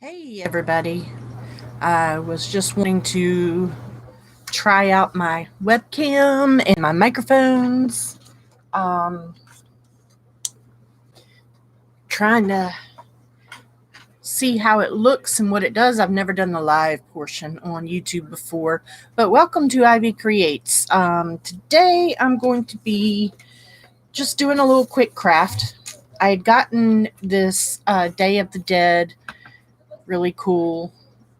Hey everybody. I was just wanting to try out my webcam and my microphones. Um, Trying to see how it looks and what it does. I've never done the live portion on YouTube before, but welcome to Ivycreates. Today I'm going to be just doing a little quick craft. I had gotten this Day of the Dead really cool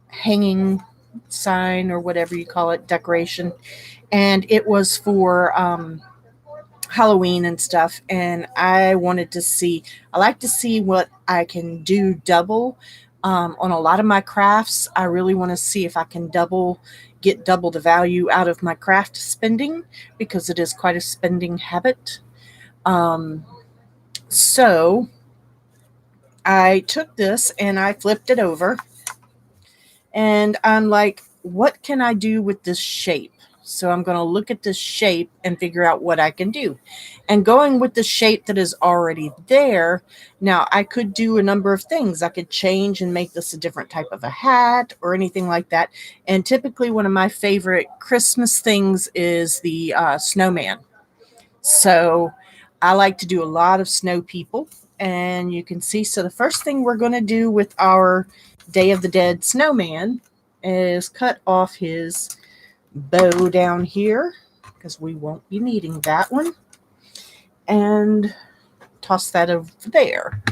hanging sign or whatever you call it, decoration, and it was for Halloween and stuff. And I like to see what I can do double on a lot of my crafts. I really want to see if I can get double the value out of my craft spending because it is quite a spending habit. Um, so I took this and I flipped it over and I'm like, what can I do with this shape? So I'm going to look at this shape and figure out what I can do. And going with the shape that is already there, now I could do a number of things. I could change and make this a different type of a hat or anything like that. And typically, one of my favorite Christmas things is the snowman. So I like to do a lot of snow people. And you can see, so the first thing we're going to do with our Day of the Dead snowman is cut off his bow down here because we won't be needing that one, and toss that over there.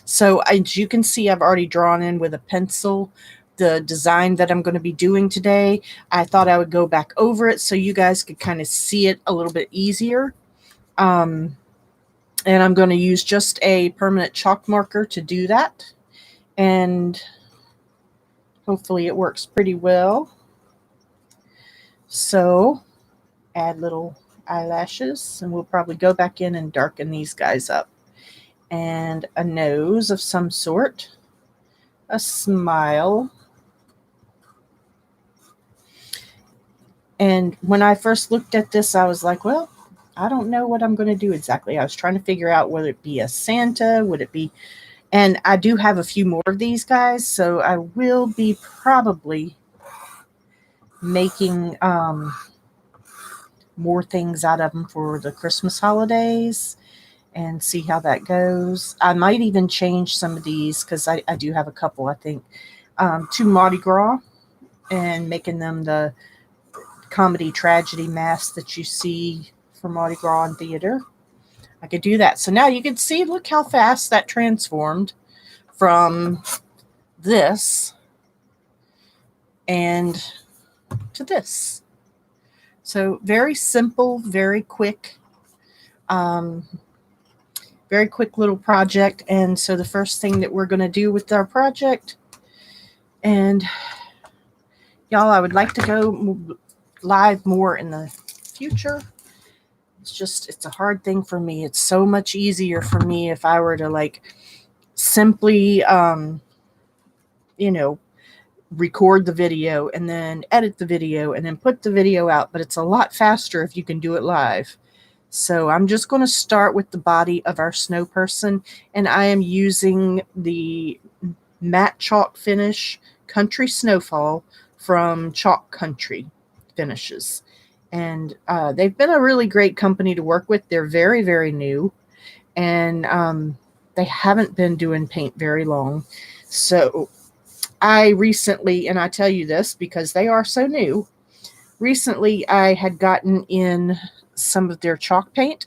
So as you can see, I've already drawn in with a pencil the design that I'm going to be doing today. I thought I would go back over it so you guys could kind of see it a little bit easier. Um, and I'm going to use just a permanent chalk marker to do that. And hopefully it works pretty well. So add little eyelashes, and we'll probably go back in and darken these guys up. And a nose of some sort, a smile. And when I first looked at this, I was like, well, I don't know what I'm going to do exactly. I was trying to figure out whether it be a Santa, would it be, and I do have a few more of these guys, so I will be probably making more things out of them for the Christmas holidays and see how that goes. I might even change some of these because I do have a couple, I think, to Mardi Gras and making them the comedy tragedy mask that you see for Mardi Gras in theater. I could do that. So now you can see, look how fast that transformed from this and to this. So very simple, um, very quick little project. And so the first thing that we're going to do with our project, and y'all, I would like to go live more in the future. It's a hard thing for me. It's so much easier for me if I were to like simply, you know, record the video and then edit the video and then put the video out, but it's a lot faster if you can do it live. So I'm just going to start with the body of our snow person, and I am using the matte chalk finish Country Snowfall from Chalk Country Finishes. And they've been a really great company to work with. They're very, very new, and they haven't been doing paint very long. So I recently, and I tell you this because they are so new, recently I had gotten in some of their chalk paint,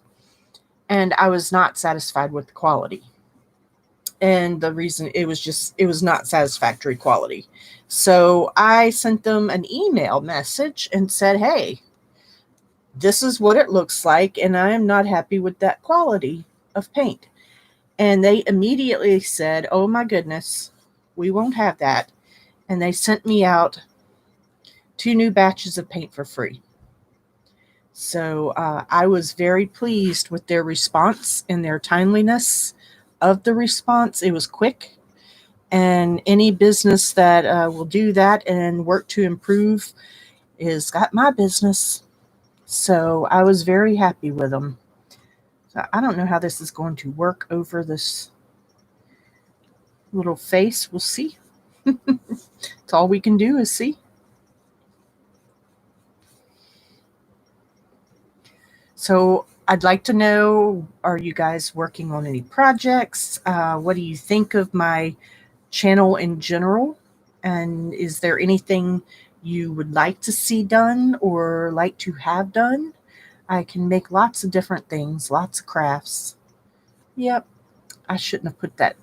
and I was not satisfied with the quality. And the reason, it was not satisfactory quality. So I sent them an email message and said, hey, this is what it looks like, and I am not happy with that quality of paint. And they immediately said, oh my goodness, we won't have that. And they sent me out 2 new batches of paint for free. So I was very pleased with their response and their timeliness of the response. It was quick, and any business that will do that and work to improve is got my business. So I was very happy with them. So I don't know how this is going to work over this little face. We'll see. That's all we can do is see. So I'd like to know, are you guys working on any projects? What do you think of my channel in general? And is there anything you would like to see done or like to have done? I can make lots of different things, lots of crafts. Yep, I shouldn't have put that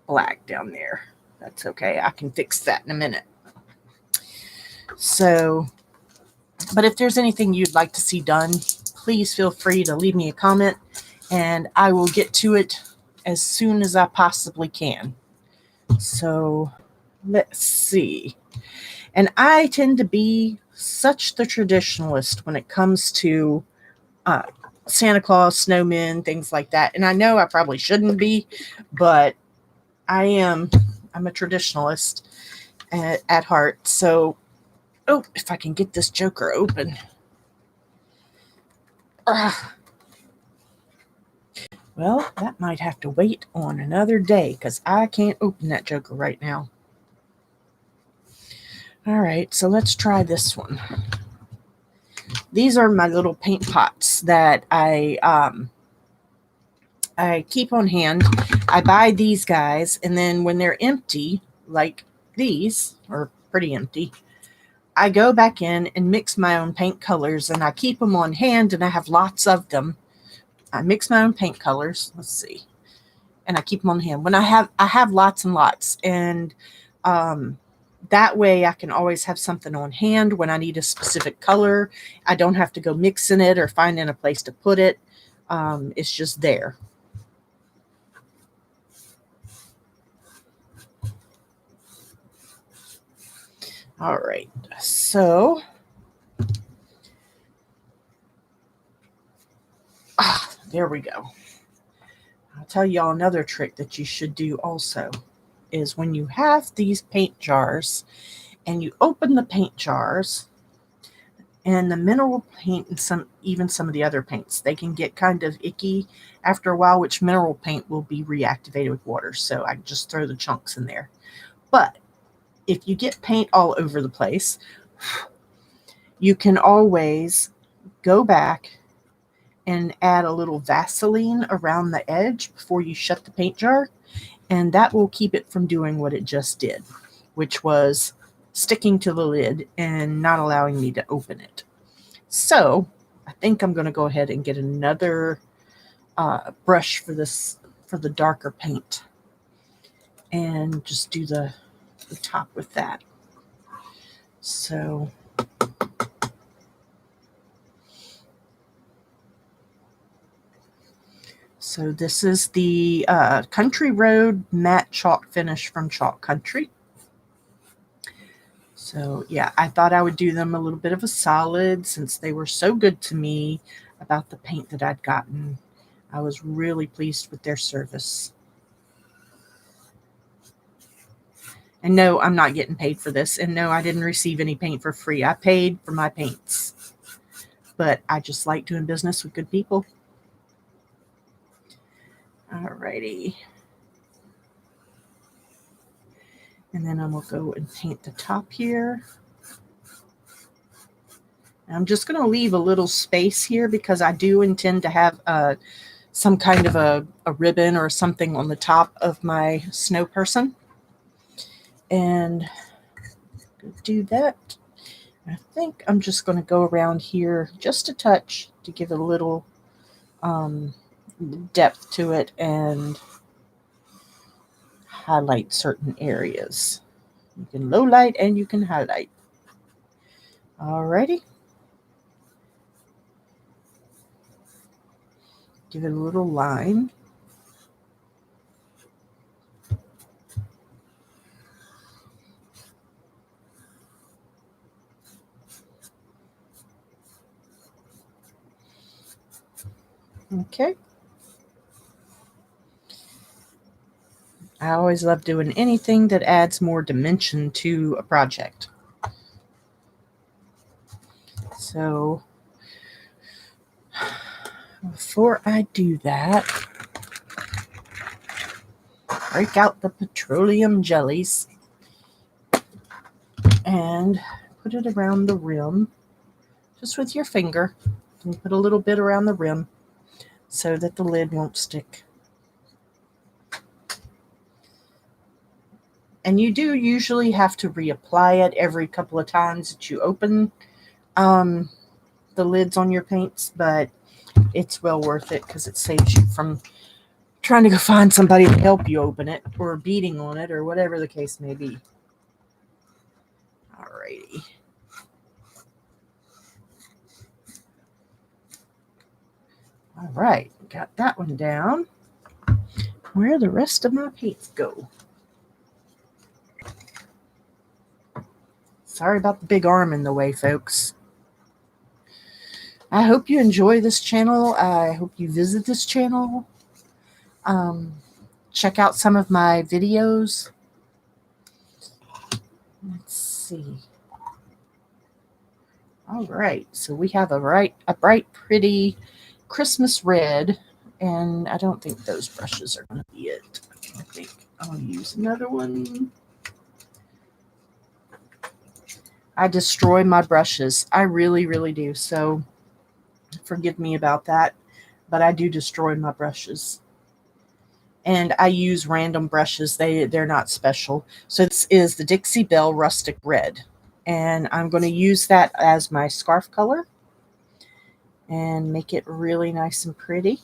black down there. That's okay. I can fix that in a minute. So, but if there's anything you'd like to see done, please feel free to leave me a comment and I will get to it as soon as I possibly can. So let's see. And I tend to be such the traditionalist when it comes to Santa Claus, snowmen, things like that. And I know I probably shouldn't be, but I am. I'm a traditionalist at heart. So, oh, if I can get this joker open. Well, that might have to wait on another day because I can't open that joker right now. All right, so let's try this one. These are my little paint pots that I keep on hand. I buy these guys, and then when they're empty, like these, or pretty empty, I go back in and mix my own paint colors, and I keep them on hand, and I have lots of them. I mix my own paint colors. Let's see. And I keep them on hand. When I have lots and lots, and that way I can always have something on hand when I need a specific color. I don't have to go mixing it or finding a place to put it. It's just there. All right, so there we go. I'll tell y'all another trick that you should do also is when you have these paint jars and you open the paint jars and the mineral paint and even some of the other paints, they can get kind of icky after a while, which mineral paint will be reactivated with water. So I just throw the chunks in there. But if you get paint all over the place, you can always go back and add a little Vaseline around the edge before you shut the paint jar, and that will keep it from doing what it just did, which was sticking to the lid and not allowing me to open it. So I think I'm going to go ahead and get another brush for the darker paint and just do the top with that. So this is the Country Road matte chalk finish from Chalk Country. So yeah, I thought I would do them a little bit of a solid since they were so good to me about the paint that I'd gotten. I was really pleased with their service. And no, I'm not getting paid for this. And no, I didn't receive any paint for free. I paid for my paints. But I just like doing business with good people. Alrighty. And then I'm going to go and paint the top here. I'm just going to leave a little space here because I do intend to have some kind of a ribbon or something on the top of my snow person. And do that. I think I'm just going to go around here just a touch to give it a little depth to it and highlight certain areas. You can low light and you can highlight. Alrighty. Give it a little line. Okay. I always love doing anything that adds more dimension to a project. So before I do that, break out the petroleum jellies and put it around the rim, just with your finger. And put a little bit around the rim so that the lid won't stick. And you do usually have to reapply it every couple of times that you open the lids on your paints, but it's well worth it because it saves you from trying to go find somebody to help you open it or beating on it or whatever the case may be. Alrighty. All right, got that one down. Where the rest of my paints go? Sorry about the big arm in the way, folks. I hope you enjoy this channel. I hope you visit this channel. Check out some of my videos. Let's see. All right, so we have a bright, pretty Christmas red, and I don't think those brushes are going to be it. I think I'll use another one. I destroy my brushes. I really, really do. So forgive me about that, but I do destroy my brushes. And I use random brushes. They're not special. So this is the Dixie Belle Rustic Red. And I'm going to use that as my scarf color and make it really nice and pretty.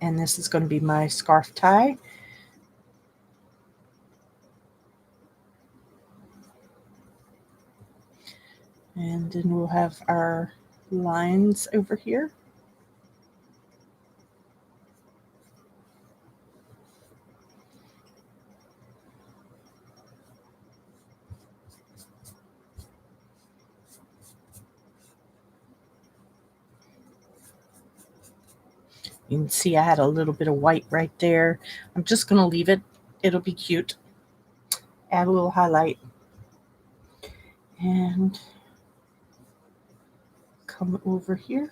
And this is going to be my scarf tie. And then we'll have our lines over here. You can see I had a little bit of white right there. I'm just going to leave it. It'll be cute. Add a little highlight. And come over here.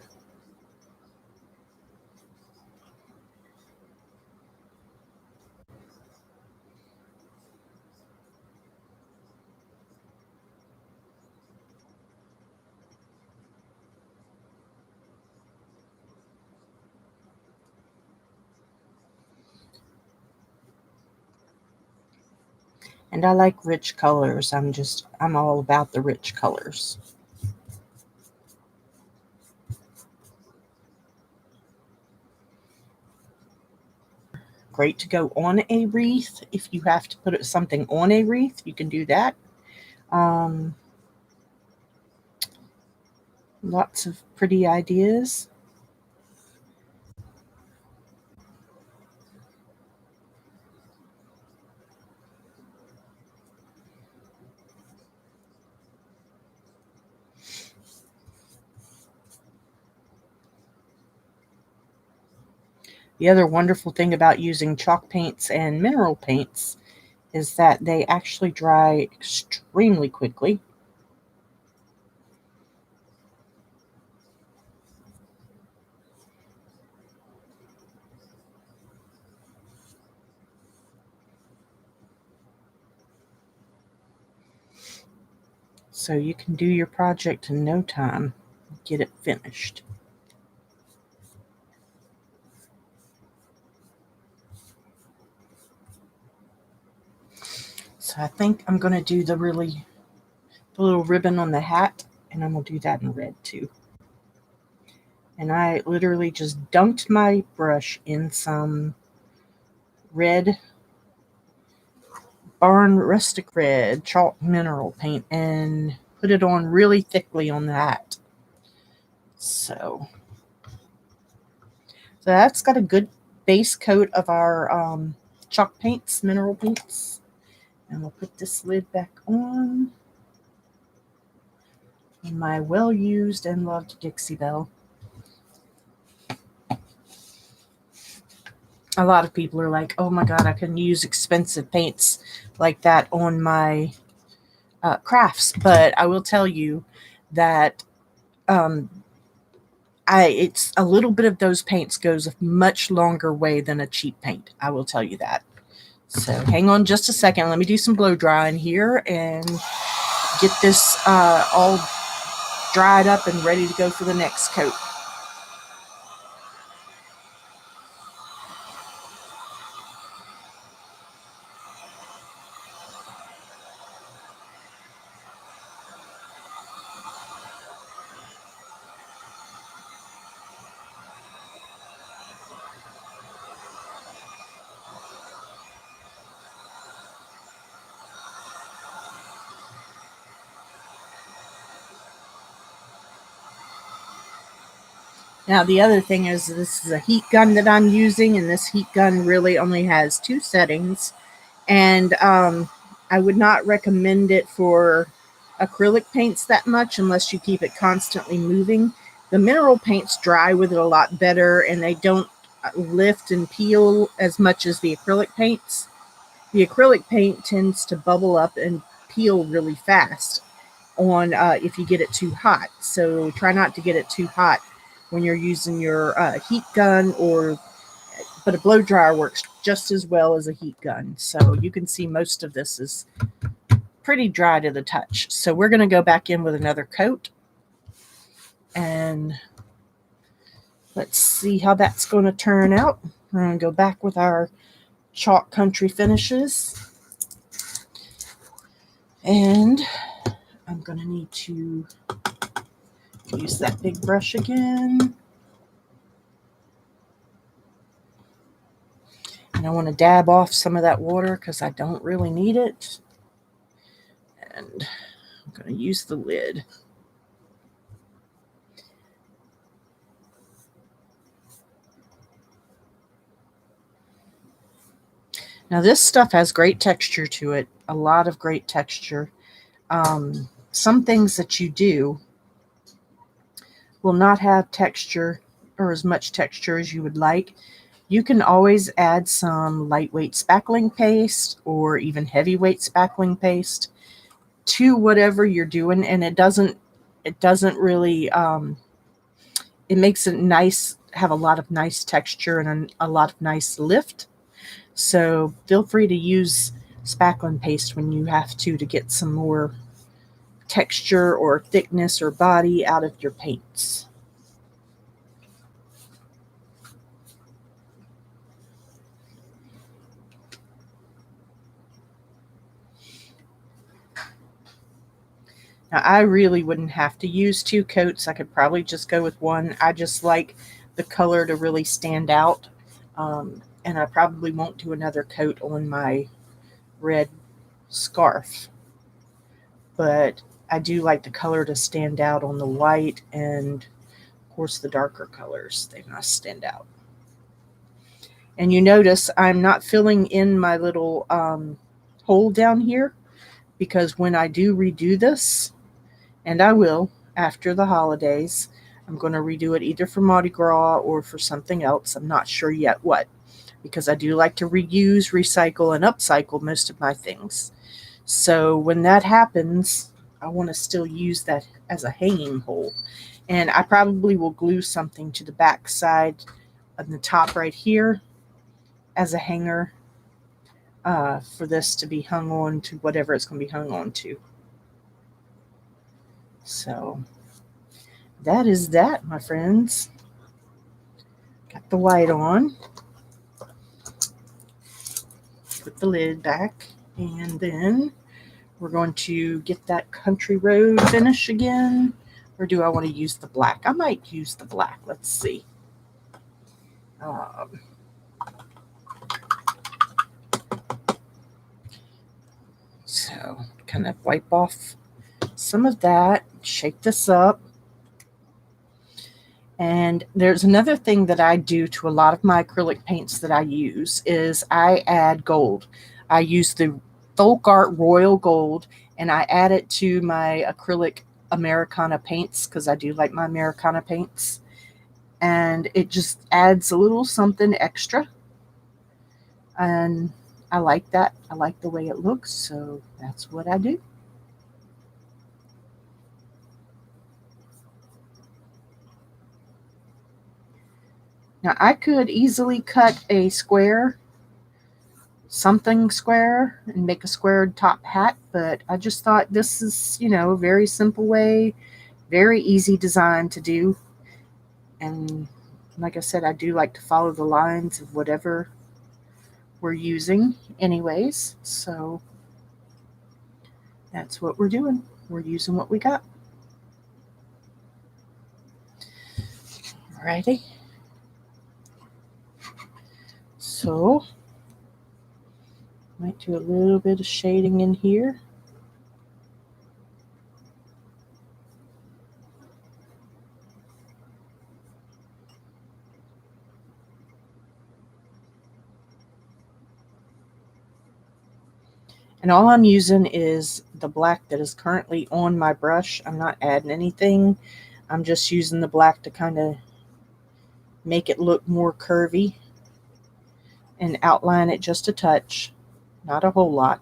And I like rich colors. I'm all about the rich colors. Great to go on a wreath. If you have to put something on a wreath, you can do that. Lots of pretty ideas. The other wonderful thing about using chalk paints and mineral paints is that they actually dry extremely quickly. So you can do your project in no time, get it finished. So I think I'm going to do the little ribbon on the hat, and I'm going to do that in red too. And I literally just dunked my brush in some red Barn Rustic Red chalk mineral paint and put it on really thickly on the hat. So that's got a good base coat of our chalk paints, mineral paints. And we'll put this lid back on. And my well-used and loved Dixie Belle. A lot of people are like, oh my God, I can use expensive paints like that on my crafts. But I will tell you that it's a little bit of those paints goes a much longer way than a cheap paint. I will tell you that. So hang on just a second. Let me do some blow drying here and get this all dried up and ready to go for the next coat. Now the other thing is this is a heat gun that I'm using, and this heat gun really only has 2 settings, and I would not recommend it for acrylic paints that much unless you keep it constantly moving. The mineral paints dry with it a lot better, and they don't lift and peel as much as the acrylic paints. The acrylic paint tends to bubble up and peel really fast on if you get it too hot. So try not to get it too hot when you're using your heat gun, but a blow dryer works just as well as a heat gun. So you can see most of this is pretty dry to the touch. So we're going to go back in with another coat, and let's see how that's going to turn out. We're going to go back with our chalk country finishes, and I'm going to need to use that big brush again. And I want to dab off some of that water because I don't really need it. And I'm going to use the lid. Now this stuff has great texture to it, a lot of great texture. Some things that you do will not have texture or as much texture as you would like. You can always add some lightweight spackling paste or even heavyweight spackling paste to whatever you're doing, and it doesn't really it makes it nice, have a lot of nice texture and a lot of nice lift. So feel free to use spackling paste when you have to get some more texture or thickness or body out of your paints. Now, I really wouldn't have to use 2 coats. I could probably just go with 1. I just like the color to really stand out. And I probably won't do another coat on my red scarf. But I do like the color to stand out on the white, and of course the darker colors, they must stand out. And you notice I'm not filling in my little hole down here, because when I do redo this, and I will after the holidays, I'm going to redo it either for Mardi Gras or for something else. I'm not sure yet what, because I do like to reuse, recycle, and upcycle most of my things. So when that happens, I want to still use that as a hanging hole. And I probably will glue something to the back side on the top right here as a hanger for this to be hung on to whatever it's going to be hung on to. So that is that, my friends. Got the white on. Put the lid back, and then we're going to get that country road finish again. Or do I want to use the black? I might use the black. Let's see. So kind of wipe off some of that. Shake this up. And there's another thing that I do to a lot of my acrylic paints that I use is I add gold. I use the Folk Art Royal Gold, and I add it to my acrylic Americana paints because I do like my Americana paints. And it just adds a little something extra. And I like that. I like the way it looks, so that's what I do. Now I could easily cut a square, something square, and make a squared top hat, but I just thought this is, a very simple way, very easy design to do. And like I said, I do like to follow the lines of whatever we're using anyways. So that's what we're doing. We're using what we got. Alrighty. So might do a little bit of shading in here. And all I'm using is the black that is currently on my brush. I'm not adding anything. I'm just using the black to kind of make it look more curvy and outline it just a touch, not a whole lot.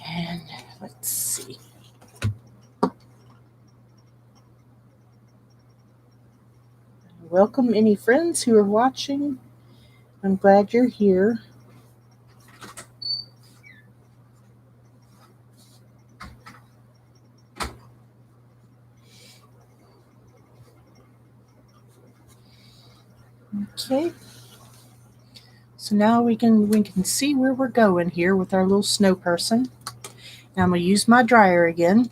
And let's see. Welcome any friends who are watching. I'm glad you're here. Okay. So now we can see where we're going here with our little snow person. Now I'm going to use my dryer again.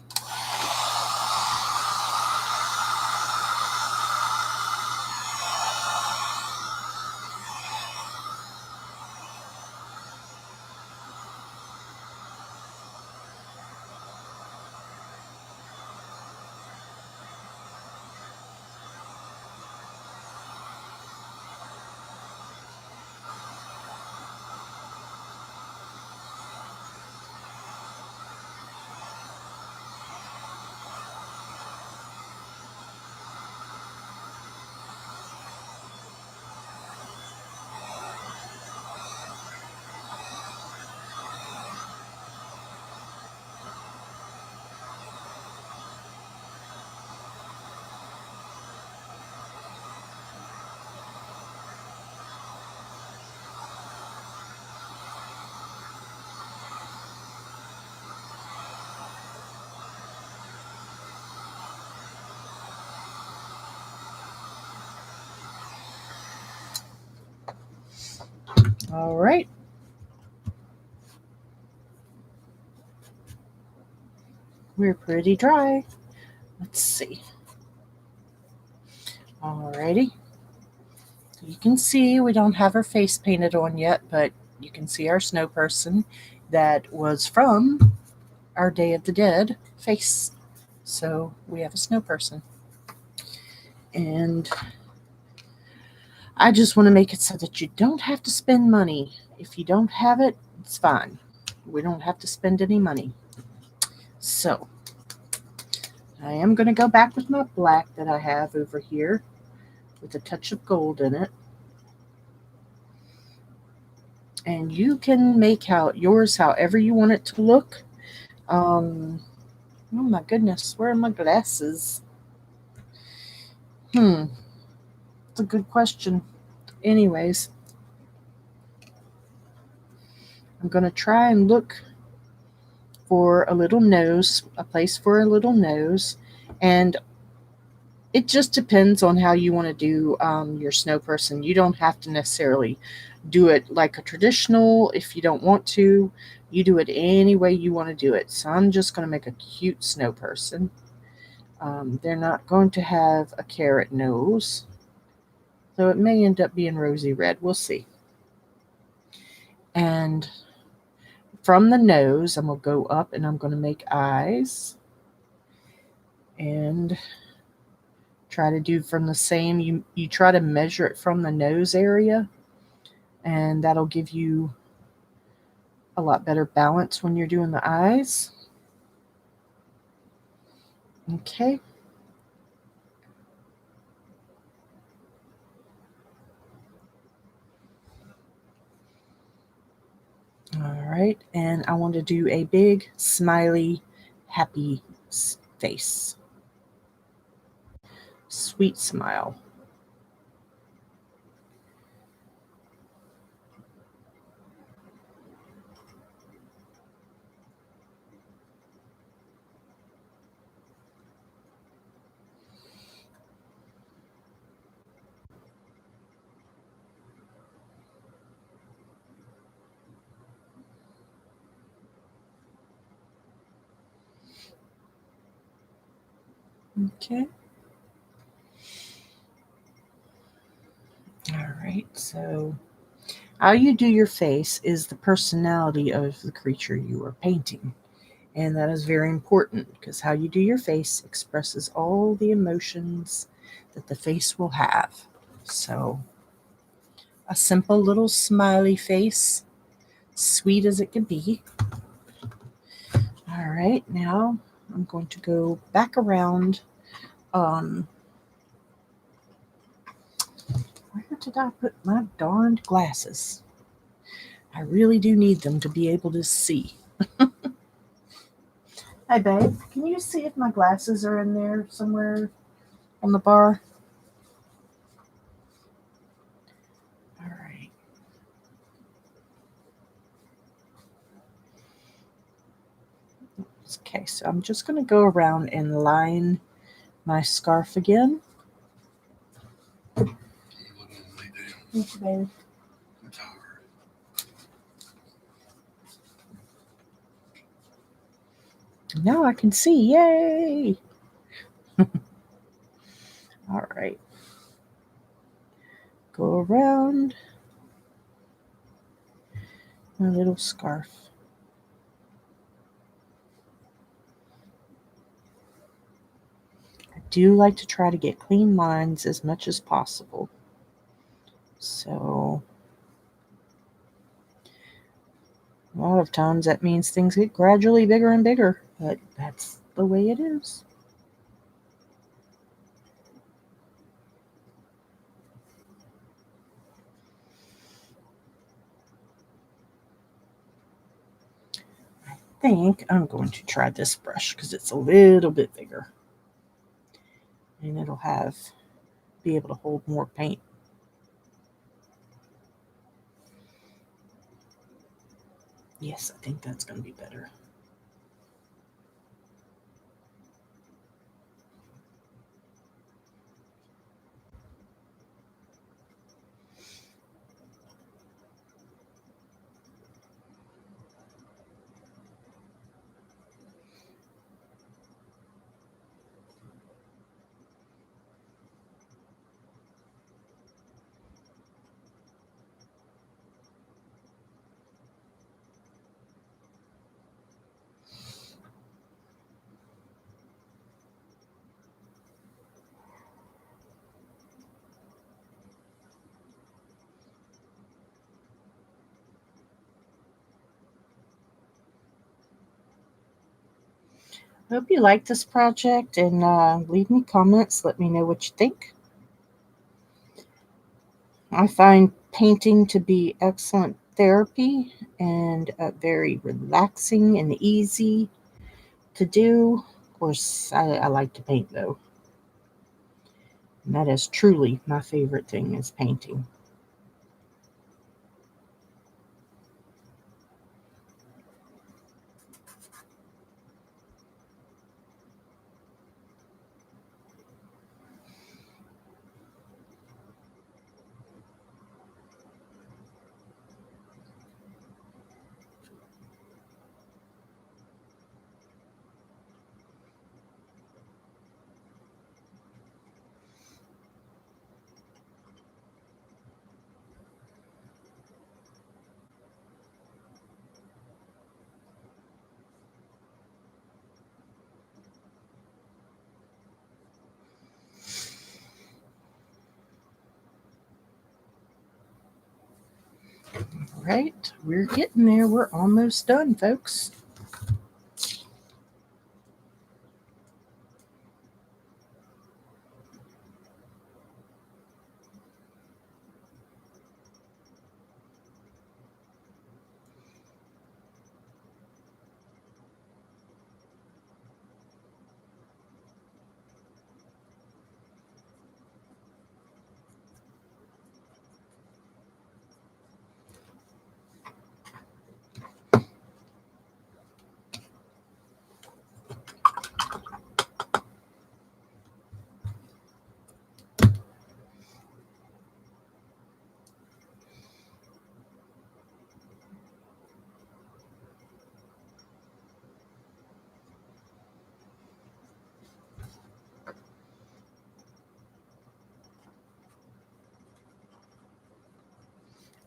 All right. We're pretty dry. Let's see. Alrighty. You can see we don't have her face painted on yet, but you can see our snow person that was from our Day of the Dead face. So we have a snow person. And I just want to make it so that you don't have to spend money. If you don't have it, it's fine. We don't have to spend any money. So I am going to go back with my black that I have over here with a touch of gold in it. And you can make out yours however you want it to look. Oh my goodness, where are my glasses? It's a good question. Anyways, I'm going to try and look for a little nose, a place for a little nose. And it just depends on how you want to do your snow person. You don't have to necessarily do it like a traditional. If you don't want to, you do it any way you want to do it. So I'm just going to make a cute snow person. They're not going to have a carrot nose, so it may end up being rosy red. We'll see. And from the nose, I'm going to go up and I'm going to make eyes. And try to do from the same, you try to measure it from the nose area, and that'll give you a lot better balance when you're doing the eyes. Okay. All right, and I want to do a big, smiley, happy face. Sweet smile. Okay. All right, so how you do your face is the personality of the creature you are painting. And that is very important because how you do your face expresses all the emotions that the face will have. So, a simple little smiley face, sweet as it can be. All right, now I'm going to go back around. Where did I put my darned glasses? I really do need them to be able to see. Hey, babe, can you see if my glasses are in there somewhere on the bar? All right. Okay, so I'm just going to go around and line my scarf again. Thank you, babe. Now I can see. Yay! All right. Go around my little scarf. I do like to try to get clean lines as much as possible. So, a lot of times that means things get gradually bigger and bigger, but that's the way it is. I think I'm going to try this brush because it's a little bit bigger. And it'll be able to hold more paint. Yes, I think that's going to be better. I hope you like this project and leave me comments. Let me know what you think. I find painting to be excellent therapy and very relaxing and easy to do. Of course, I like to paint though. And that is truly my favorite thing is painting. All right, we're getting there. We're almost done, folks.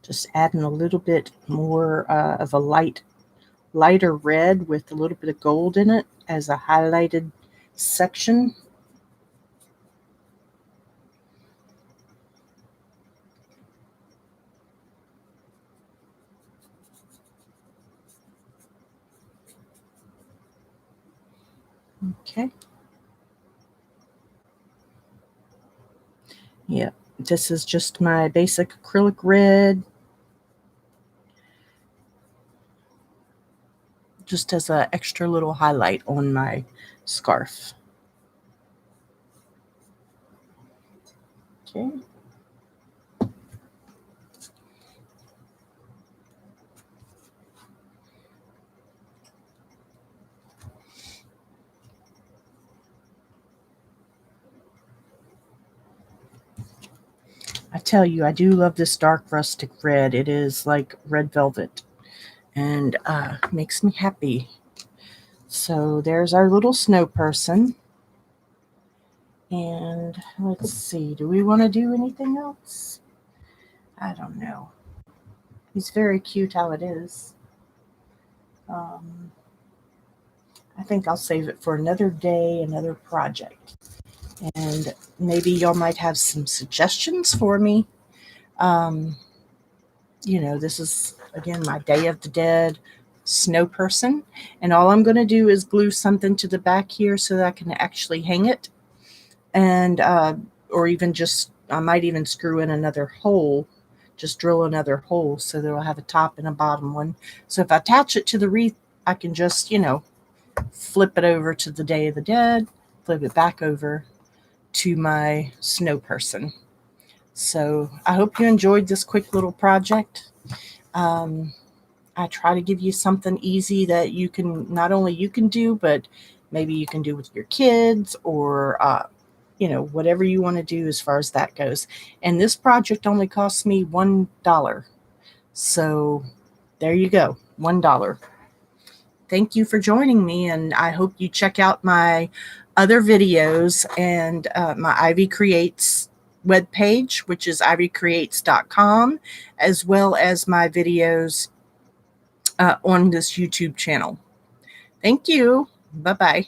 Just adding a little bit more of a lighter red with a little bit of gold in it as a highlighted section. Okay. Yep, this is just my basic acrylic red, just as an extra little highlight on my scarf. Okay. I tell you, I do love this dark rustic red. It is like red velvet and makes me happy. So there's our little snow person. And let's see, do we want to do anything else? I don't know. He's very cute how it is. I think I'll save it for another day, another project. And maybe y'all might have some suggestions for me. This is, again, my Day of the Dead snow person. And all I'm going to do is glue something to the back here so that I can actually hang it. And, or even just, I might even screw in another hole, just drill another hole so that I'll have a top and a bottom one. So if I attach it to the wreath, I can just, flip it over to the Day of the Dead, flip it back over to my snow person. So I hope you enjoyed this quick little project. I try to give you something easy that you can, not only you can do, but maybe you can do with your kids or, whatever you want to do as far as that goes. And this project only cost me $1. So there you go, $1. Thank you for joining me, and I hope you check out my other videos and my Ivycreates webpage, which is ivycreates.com, as well as my videos on this YouTube channel. Thank you. Bye-bye.